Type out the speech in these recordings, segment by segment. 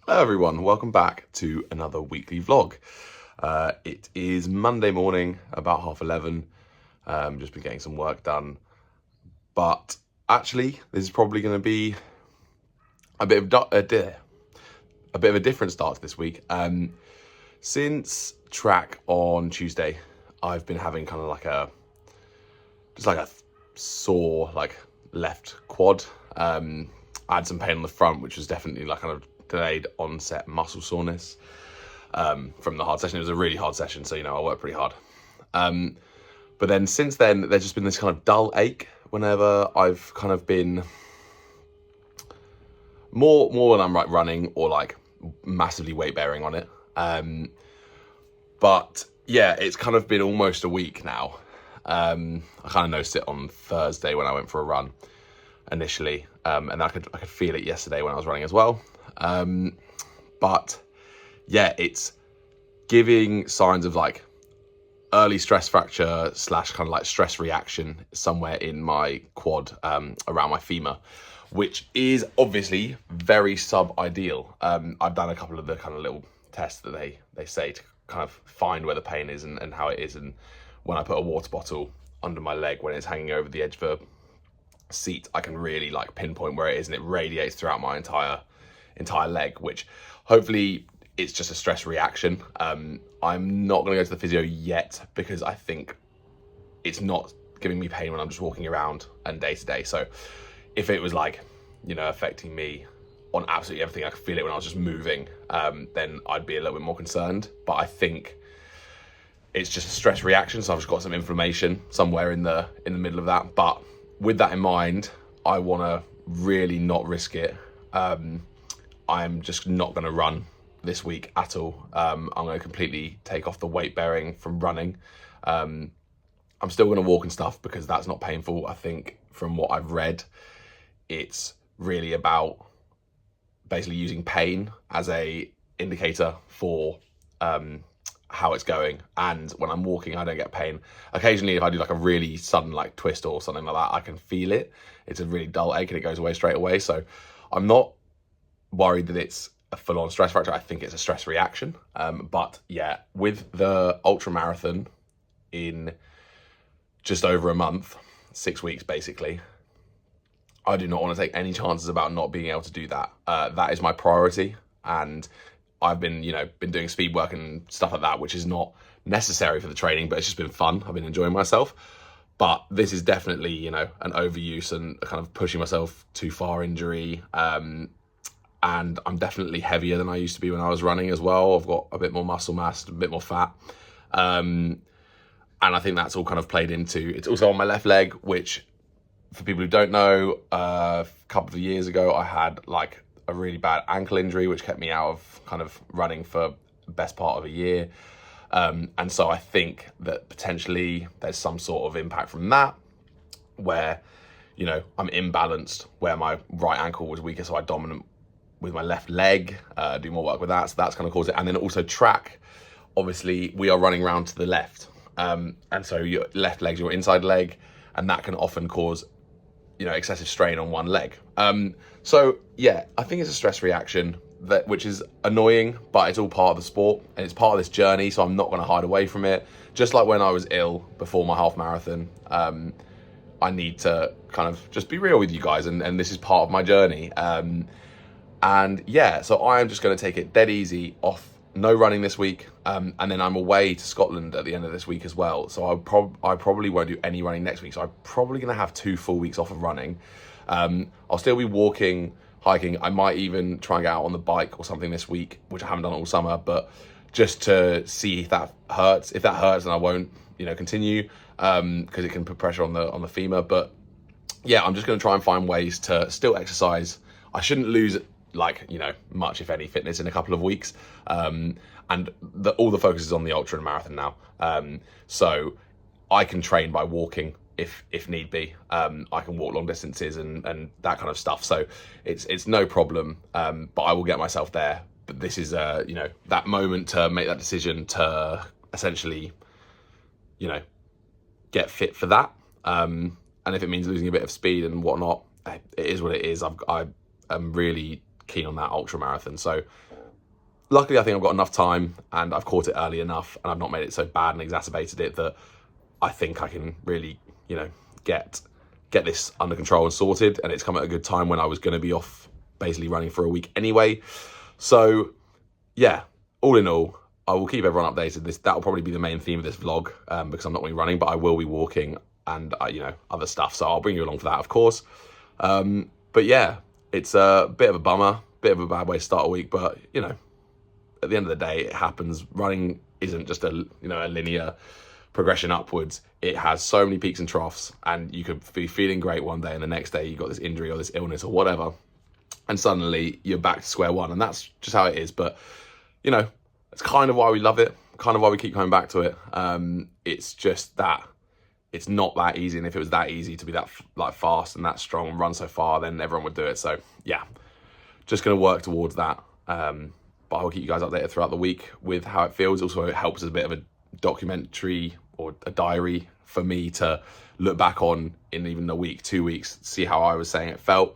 Hello everyone, welcome back to another weekly vlog. It is Monday morning, about 11:30. Just been getting some work done, but actually this is probably going to be a bit of a different start to this week. Since track on Tuesday, I've been having kind of like a sore left quad. I had some pain on the front, which was definitely like kind of delayed onset muscle soreness from the hard session. It was a really hard session, so I worked pretty hard. But then since then, there's just been this kind of dull ache whenever I've kind of been more when I'm running or like massively weight bearing on it. But yeah, it's kind of been almost a week now. I kind of noticed it on Thursday when I went for a run initially, and I could feel it yesterday when I was running as well. But yeah, it's giving signs of like early stress fracture / kind of like stress reaction somewhere in my quad, around my femur, which is obviously very sub-ideal. I've done a couple of the kind of little tests that they say to kind of find where the pain is and how it is. And when I put a water bottle under my leg when it's hanging over the edge of a seat, I can really like pinpoint where it is, and it radiates throughout my entire leg, which hopefully it's just a stress reaction. I'm not going to go to the physio yet because I think it's not giving me pain when I'm just walking around and day to day. So if it was like, affecting me on absolutely everything, I could feel it when I was just moving, then I'd be a little bit more concerned. But I think it's just a stress reaction, so I've just got some inflammation somewhere in the middle of that. But with that in mind, I want to really not risk it. I'm just not going to run this week at all. I'm going to completely take off the weight bearing from running. I'm still going to walk and stuff because that's not painful. I think from what I've read, it's really about basically using pain as a indicator for how it's going. And when I'm walking, I don't get pain. Occasionally, if I do like a really sudden like twist or something like that, I can feel it. It's a really dull ache and it goes away straight away. So I'm not worried that it's a full-on stress fracture. I think it's a stress reaction. But yeah, with the ultra marathon in just over a month, 6 weeks basically, I do not want to take any chances about not being able to do that. That is my priority, and I've been doing speed work and stuff like that, which is not necessary for the training, but it's just been fun. I've been enjoying myself. But this is definitely an overuse and kind of pushing myself too far injury. And I'm definitely heavier than I used to be when I was running as well. I've got a bit more muscle mass, a bit more fat. And I think that's all kind of played into, it's also on my left leg, which for people who don't know, a couple of years ago, I had like a really bad ankle injury, which kept me out of kind of running for the best part of a year. And so I think that potentially there's some sort of impact from that where, I'm imbalanced, where my right ankle was weaker, so I dominant with my left leg, do more work with that. So that's going to cause it. And then also track, obviously we are running around to the left. And so your left leg's your inside leg, and that can often cause, excessive strain on one leg. So yeah, I think it's a stress reaction which is annoying, but it's all part of the sport and it's part of this journey. So I'm not going to hide away from it. Just like when I was ill before my half marathon, I need to kind of just be real with you guys. And this is part of my journey. And yeah, so I am just going to take it dead easy off. No running this week, and then I'm away to Scotland at the end of this week as well. So I probably won't do any running next week. So I'm probably going to have 2 full weeks off of running. I'll still be walking, hiking. I might even try and get out on the bike or something this week, which I haven't done all summer, but just to see if that hurts. If that hurts, then I won't, continue, because it can put pressure on the femur. But yeah, I'm just going to try and find ways to still exercise. I shouldn't lose much, if any, fitness in a couple of weeks. And all the focus is on the ultra and marathon now. So I can train by walking if need be. I can walk long distances and that kind of stuff. So it's no problem. But I will get myself there. But this is, that moment to make that decision to essentially, get fit for that. And if it means losing a bit of speed and whatnot, it is what it is. I'm really keen on that ultra marathon. So luckily I think I've got enough time and I've caught it early enough and I've not made it so bad and exacerbated it that I think I can really, you know, get this under control and sorted. And it's come at a good time when I was going to be off basically running for a week anyway. So yeah, all in all, I will keep everyone updated. That will probably be the main theme of this vlog, because I'm not going to be running, but I will be walking and you know, other stuff. So I'll bring you along for that, of course. But yeah, it's a bit of a bummer, bit of a bad way to start a week, but you know, at the end of the day, it happens. Running isn't just a linear progression upwards. It has so many peaks and troughs, and you could be feeling great one day and the next day you got this injury or this illness or whatever, and suddenly you're back to square one, and that's just how it is. But you know, it's kind of why we love it, kind of why we keep coming back to it. It's just that it's not that easy, and if it was that easy to be that like fast and that strong and run so far, then everyone would do it. So yeah, just going to work towards that. But I'll keep you guys updated throughout the week with how it feels. Also, it helps as a bit of a documentary or a diary for me to look back on in even a week, 2 weeks, see how I was saying it felt.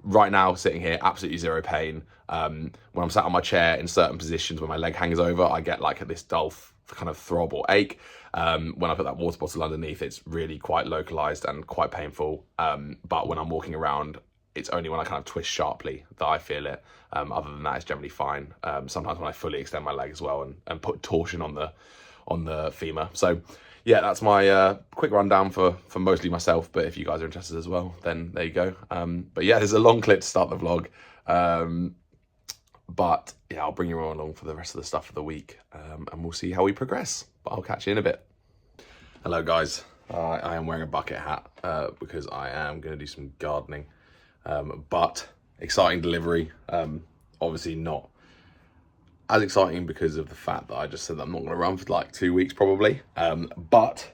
Right now, sitting here, absolutely zero pain. When I'm sat on my chair in certain positions where my leg hangs over, I get like this dull kind of throb or ache. When I put that water bottle underneath, it's really quite localized and quite painful. But when I'm walking around, it's only when I kind of twist sharply that I feel it. Other than that, it's generally fine. Sometimes when I fully extend my leg as well and put torsion on the femur. So yeah, that's my quick rundown for mostly myself. But if you guys are interested as well, then there you go. But yeah, there's a long clip to start the vlog. But yeah, I'll bring you all along for the rest of the stuff of the week, and we'll see how we progress. But I'll catch you in a bit. Hello guys, I am wearing a bucket hat because I am going to do some gardening. But exciting delivery. Obviously not as exciting because of the fact that I just said that I'm not going to run for like 2 weeks probably. But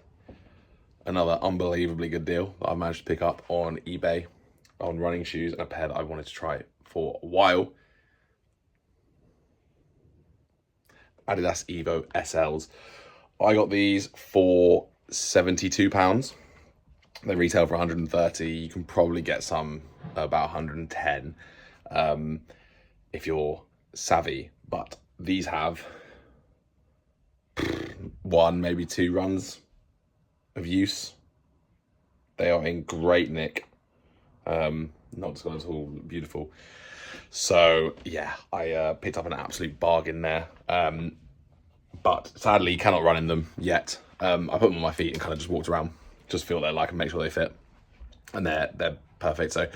another unbelievably good deal that I managed to pick up on eBay on running shoes, and a pair that I wanted to try for a while. Adidas Evo SLs. I got these for £72. They retail for 130. You can probably get some about 110 if you're savvy. But these have 1, maybe 2 runs of use. They are in great nick. Not just at all beautiful. So yeah, I picked up an absolute bargain there. But sadly, you cannot run in them yet. I put them on my feet and kind of just walked around, just feel they like and make sure they fit. And they're perfect. So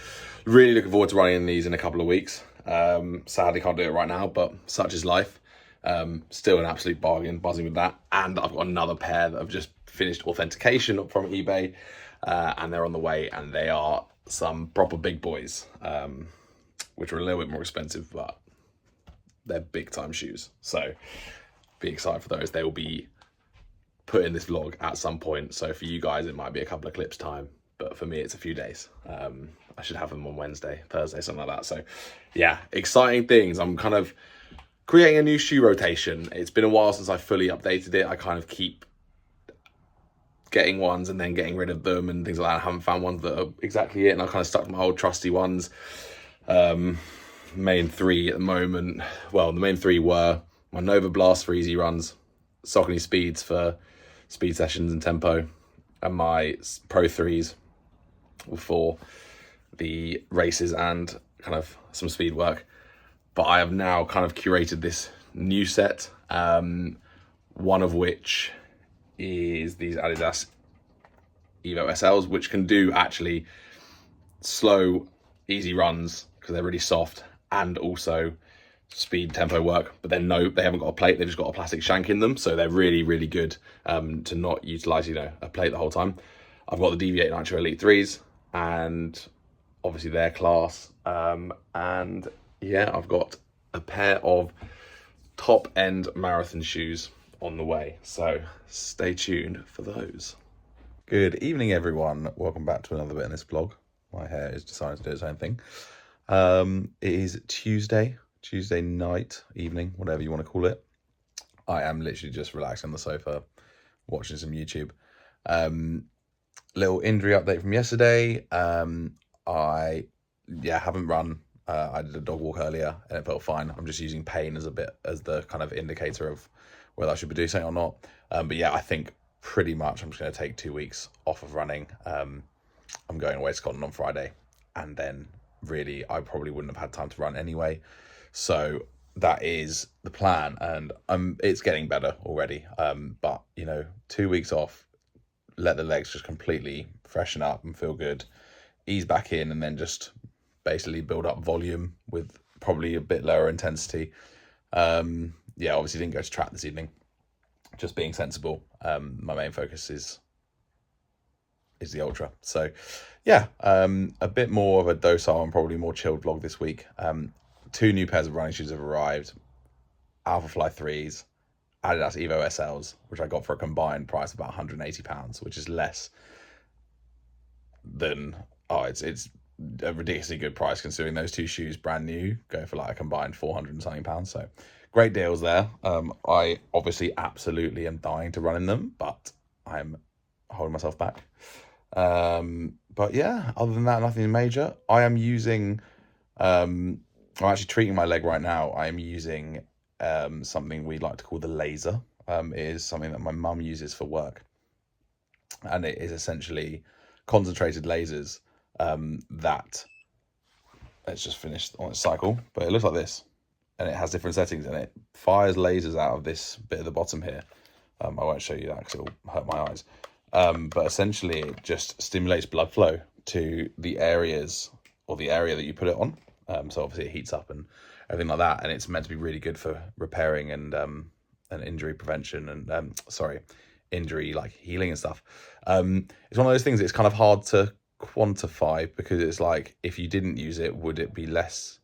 really looking forward to running in these in a couple of weeks. Sadly can't do it right now, but such is life. Still an absolute bargain, buzzing with that. And I've got another pair that I've just finished authentication from eBay, and they're on the way, and they are some proper big boys, which are a little bit more expensive, but they're big time shoes. So be excited for those. They will be put in this vlog at some point. So for you guys, it might be a couple of clips time, but for me, it's a few days. I should have them on Wednesday, Thursday, something like that. So yeah, exciting things. I'm kind of creating a new shoe rotation. It's been a while since I fully updated it. I kind of keep getting ones and then getting rid of them and things like that. I haven't found ones that are exactly it, and I kind of stuck to my old trusty ones. Main 3 at the moment. Well, the main 3 were my Nova Blast for easy runs, Saucony Speeds for speed sessions and tempo, and my Pro 3s for the races and kind of some speed work. But I have now kind of curated this new set, one of which is these Adidas Evo SLs, which can do actually slow, easy runs because they're really soft, and also speed tempo work. But then no, they haven't got a plate, they've just got a plastic shank in them, so they're really, really good to not utilize, you know, a plate the whole time. I've got the DV8 Nitro Elite 3s, and obviously their class, and yeah, I've got a pair of top end marathon shoes on the way, so stay tuned for those. Good evening everyone, welcome back to another bit in this vlog. My hair is deciding to do its own thing. It is Tuesday night, evening, whatever you want to call it. I am literally just relaxing on the sofa watching some YouTube. Little injury update from yesterday. I haven't run I did a dog walk earlier and it felt fine. I'm just using pain as the kind of indicator of whether I should be doing something or not. But yeah, I think pretty much I'm just going to take 2 weeks off of running. I'm going away to Scotland on Friday, and then really I probably wouldn't have had time to run anyway. So that is the plan, and it's getting better already. But 2 weeks off, let the legs just completely freshen up and feel good, ease back in, and then just basically build up volume with probably a bit lower intensity. Yeah, obviously didn't go to track this evening, just being sensible. My main focus is the ultra. So yeah, a bit more of a docile and probably more chilled vlog this week. 2 new pairs of running shoes have arrived, Alphafly 3s, Adidas Evo SLs, which I got for a combined price of about £180, which is less than, it's a ridiculously good price considering those 2 shoes brand new go for like a combined 400 and something pounds. So great deals there. I obviously absolutely am dying to run in them, but I'm holding myself back. But yeah, other than that, nothing major. I am using, I'm actually treating my leg right now. I am using something we like to call the laser. It is something that my mum uses for work, and it is essentially concentrated lasers that, it's just finished on its cycle, but it looks like this, and it has different settings, and it fires lasers out of this bit at the bottom here. I won't show you that because it will hurt my eyes. But essentially it just stimulates blood flow to the areas, or the area that you put it on. So obviously it heats up and everything like that, and it's meant to be really good for repairing and injury prevention and injury like healing and stuff. It's one of those things it's kind of hard to quantify, because it's like, if you didn't use it, would it be less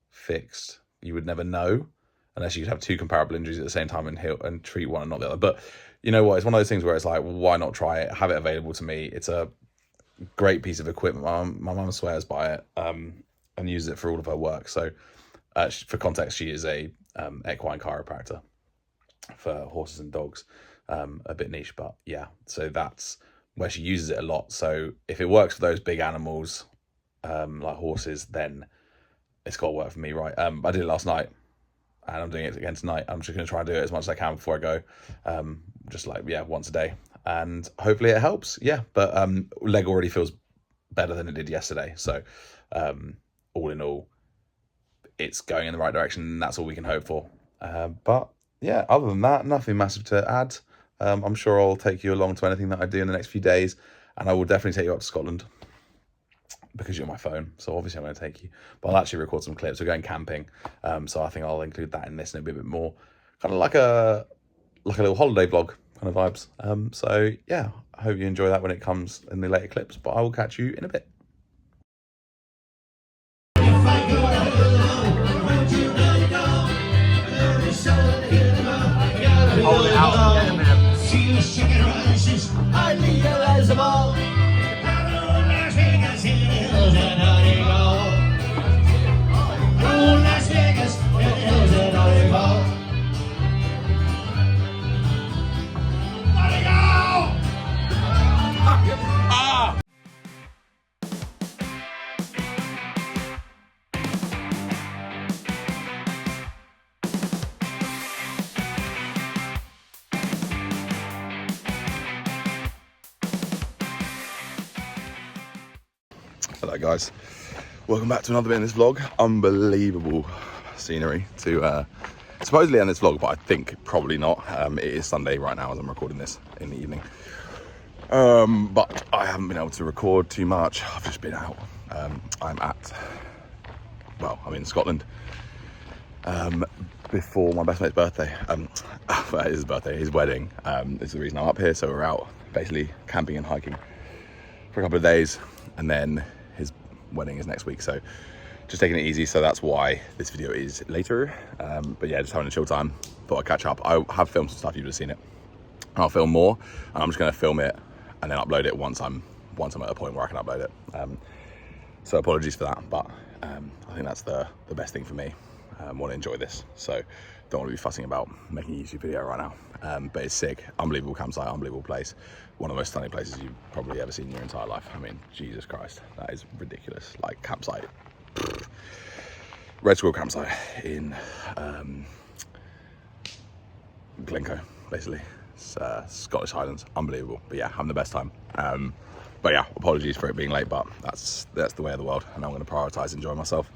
fixed? You would never know, unless you could have 2 comparable injuries at the same time and heal and treat one and not the other. But you know what, it's one of those things where it's like, well, why not try it, have it available to me? It's a great piece of equipment. My mum swears by it, and uses it for all of her work. So for context, she is a equine chiropractor for horses and dogs. A bit niche, but yeah, so that's where she uses it a lot. So if it works for those big animals like horses, then it's got to work for me, right? I did it last night, and I'm doing it again tonight. I'm just going to try and do it as much as I can before I go, just like, yeah, once a day, and hopefully it helps. Yeah, but leg already feels better than it did yesterday, so all in all, it's going in the right direction, and that's all we can hope for. But yeah, other than that, nothing massive to add. I'm sure I'll take you along to anything that I do in the next few days, and I will definitely take you up to Scotland, because you're on my phone, so obviously I'm going to take you. But I'll actually record some clips. We're going camping, so I think I'll include that in this, and it'll be a bit more kind of like a little holiday vlog kind of vibes. So yeah, I hope you enjoy that when it comes in the later clips, but I will catch you in a bit. Hold it out in a minute. She's shaking around, she's highly realizable. Las Vegas hills and Honeycomb. Oh, Las Vegas hills and Honeycomb. Hello guys, welcome back to another bit in this vlog. Unbelievable scenery to supposedly end this vlog, but I think probably not. It is Sunday right now as I'm recording this in the evening, but I haven't been able to record too much. I've just been out. I'm in Scotland before my best mate's birthday. Well, it is his birthday, his wedding. This is the reason I'm up here. So we're out basically camping and hiking for a couple of days, and then his wedding is next week, so just taking it easy. So that's why this video is later, but yeah, just having a chill time. Thought I'd catch up. I have filmed some stuff, you've just seen it. I'll film more, and I'm just going to film it and then upload it once I'm at a point where I can upload it. So apologies for that, but I think that's the best thing for me. Want to enjoy this, so don't want to be fussing about making a YouTube video right now. But it's sick, unbelievable campsite, unbelievable place, one of the most stunning places you've probably ever seen in your entire life. I mean, Jesus Christ, that is ridiculous. Like, campsite, Red Squirrel campsite in Glencoe, basically. It's Scottish Highlands, unbelievable. But yeah, having the best time. But yeah, apologies for it being late, but that's the way of the world, and I'm going to prioritise enjoying myself.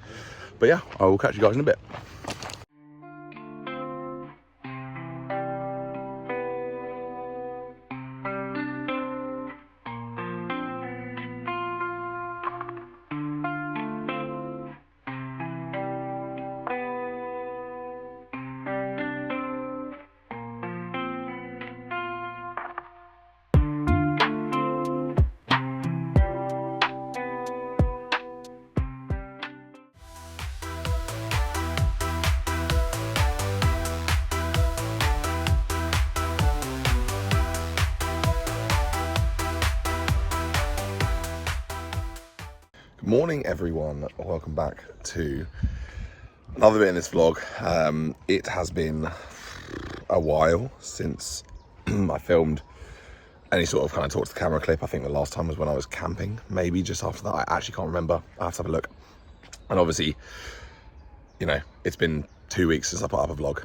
But yeah, I will catch you guys in a bit. Good morning, everyone. Welcome back to another bit in this vlog. It has been a while since I filmed any sort of kind of talk to the camera clip. I think the last time was when I was camping, maybe just after that. I actually can't remember. I have to have a look. And obviously, you know, it's been 2 weeks since I put up a vlog,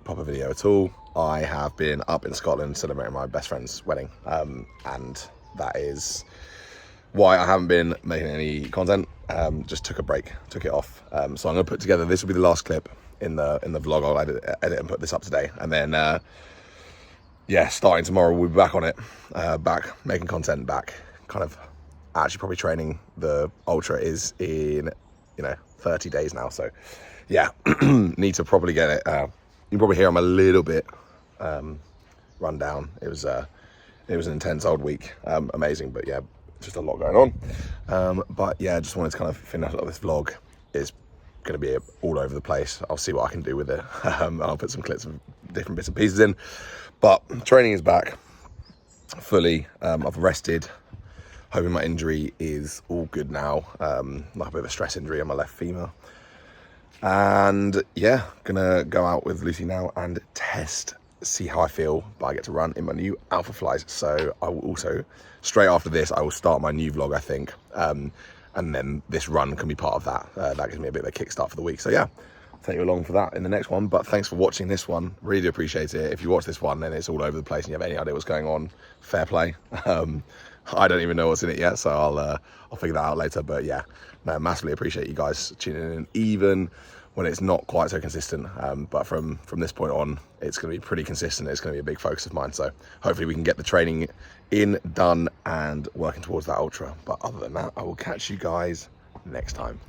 proper video at all. I have been up in Scotland celebrating my best friend's wedding, and that is why I haven't been making any content. Just took a break, took it off. So I'm gonna put together, this will be the last clip in the vlog. I'll edit and put this up today. And then, yeah, starting tomorrow, we'll be back on it, back making content, back kind of actually probably training. The ultra is in, 30 days now. So yeah, need to probably get it. You can probably hear I'm a little bit run down. It was an intense old week, amazing, but yeah, just a lot going on. But yeah, just wanted to kind of finish up this vlog. It's going to be all over the place. I'll see what I can do with it. I'll put some clips of different bits and pieces in. But training is back fully. I've rested. Hoping my injury is all good now. Like a bit of a stress injury on my left femur. And yeah, gonna go out with Lucy now and test, see how I feel. But I get to run in my new Alpha Flies. So I will also, straight after this, I will start my new vlog, I think. And then this run can be part of that. That gives me a bit of a kickstart for the week. So yeah, I'll take you along for that in the next one. But thanks for watching this one. Really appreciate it. If you watch this one and it's all over the place and you have any idea what's going on, fair play. I don't even know what's in it yet, so I'll figure that out later. But yeah, no, massively appreciate you guys tuning in, even when it's not quite so consistent. But from this point on, it's going to be pretty consistent. It's going to be a big focus of mine. So hopefully we can get the training in, done, and working towards that ultra. But other than that, I will catch you guys next time.